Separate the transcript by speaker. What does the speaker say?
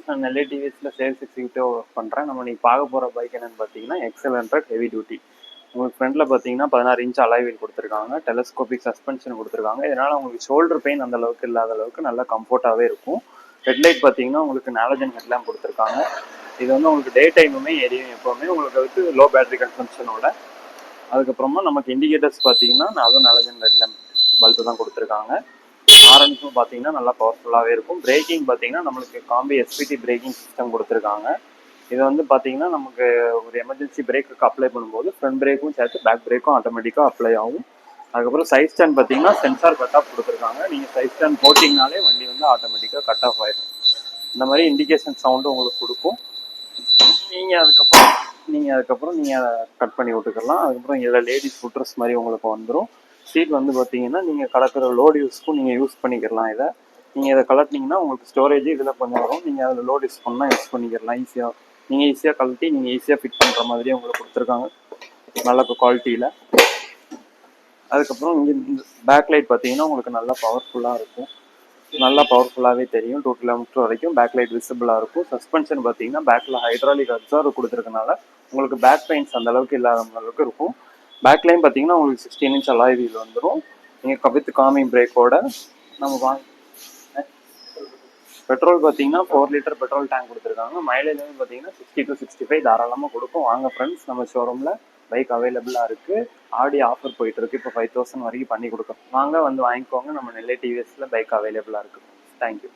Speaker 1: நான் நெல்லை டிவிஎஸ்ல sales executive work பண்ணுறேன். நம்ம நீ பார்க்க போகிற பைக் என்னன்னு பார்த்தீங்கன்னா XL100 ஹெவி டியூட்டி. உங்களுக்கு ஃப்ரண்ட்ல பார்த்தீங்கன்னா 16 இன்ச் அலாய் வீல் கொடுத்துருக்காங்க, டெலஸ்கோபிக் சஸ்பென்ஷன் கொடுத்துருக்காங்க. இதனால் உங்களுக்கு ஷோல்டர் பெயின் அந்த அளவுக்கு இல்லாத அளவுக்கு நல்லா கம்ஃபர்ட்டாகவே இருக்கும். ஹெட்லைட் பார்த்தீங்கன்னா உங்களுக்கு நாலஜன் ஹெட்லாம்ப் கொடுத்துருக்காங்க. இது வந்து உங்களுக்கு டே டைமுமே எரியும் எப்போவுமே. உங்களுக்கு வந்து லோ பேட்டரி கன்சம்ஷனோட. அதுக்கப்புறமா நமக்கு இண்டிகேட்டர்ஸ் பார்த்தீங்கன்னா அதுவும் நாலஜன் ஹெட்லாம்ப் பல்பு தான் கொடுத்துருக்காங்க. ஆரன்ஸும் பார்த்தீங்கன்னா நல்லா பவர்ஃபுல்லாகவே இருக்கும். பிரேக்கிங் பார்த்தீங்கன்னா நம்மளுக்கு காம்பி எஸ்பிடி பிரேக்கிங் சிஸ்டம் கொடுத்துருக்காங்க. இது வந்து பார்த்தீங்கன்னா நமக்கு ஒரு எமர்ஜென்சி பிரேக்குக்கு அப்ளை பண்ணும்போது ஃப்ரண்ட் பிரேக்கும் சேர்த்து பேக் பிரேக்கும் ஆட்டோமேட்டிக்காக அப்ளை ஆகும். அதுக்கப்புறம் சைட் ஸ்டாண்ட் பார்த்தீங்கன்னா சென்சார் கட் ஆஃப் கொடுத்துருக்காங்க. நீங்கள் சைட் ஸ்டாண்ட் போட்டிங்கனாலே வண்டி வந்து ஆட்டோமேட்டிக்காக கட் ஆஃப் ஆயிடும். இந்த மாதிரி இண்டிகேஷன் சவுண்டு உங்களுக்கு கொடுக்கும். நீங்கள் அதுக்கப்புறம் நீங்கள் அதை கட் பண்ணி விட்டுக்கலாம். அதுக்கப்புறம் இதில் லேடிஸ் ஃபுட்ரஸ் மாதிரி உங்களுக்கு வந்துடும். சீட் வந்து பார்த்தீங்கன்னா நீங்கள் கலக்கிற லோடு யூஸ்க்கும் நீங்கள் யூஸ் பண்ணிக்கலாம். நீங்கள் இதை கலட்டினீங்கன்னா உங்களுக்கு ஸ்டோரேஜ் இதில் கொஞ்சம் வரும். நீங்கள் அதில் லோடு யூஸ் பண்ணால் யூஸ் பண்ணிக்கலாம் ஈஸியாக. நீங்கள் ஈஸியாக கழட்டி நீங்கள் ஈஸியாக ஃபிட் பண்ணுற மாதிரியே உங்களுக்கு கொடுத்துருக்காங்க நல்ல குவாலிட்டியில். அதுக்கப்புறம் இங்கே பேக் லைட் பார்த்தீங்கன்னா உங்களுக்கு நல்லா பவர்ஃபுல்லாக இருக்கும். நல்லா பவர்ஃபுல்லாகவே தெரியும். 2 கிலோமீட்டர் வரைக்கும் பேக் லைட் விசிபிளாக இருக்கும். சஸ்பென்ஷன் பார்த்தீங்கன்னா பேக்கில் ஹைட்ராலிக் அப்சர்வர் கொடுத்துருக்கனால உங்களுக்கு பேக் பெயின்ஸ் அந்த அளவுக்கு இல்லாத அளவுக்கு இருக்கும். பேக்லையும் பார்த்தீங்கன்னா உங்களுக்கு 16 இன்ச் அலாய் வீல் வந்துடும். நீங்கள் வித் காமிங் பிரேக்கோட நம்ம பெட்ரோல் பார்த்தீங்கன்னா 4 லிட்டர் பெட்ரோல் டேங்க் கொடுத்துருக்காங்க. மைலேஜ் வந்து பார்த்தீங்கன்னா 60 to 65 தாராளமாக கொடுக்கும். வாங்க ஃப்ரெண்ட்ஸ், நம்ம ஷோரூமில் பைக் அவைலபிளாக இருக்குது. ஆடி ஆஃபர் போயிட்டுருக்கு. இப்போ 5000 வரைக்கும் பண்ணி கொடுக்குறோம். வாங்க வந்து வாங்கிக்கோங்க. நம்ம நெல்லை டிவிஎஸ்ல பைக் அவைலபிளாக இருக்குது. தேங்க்யூ.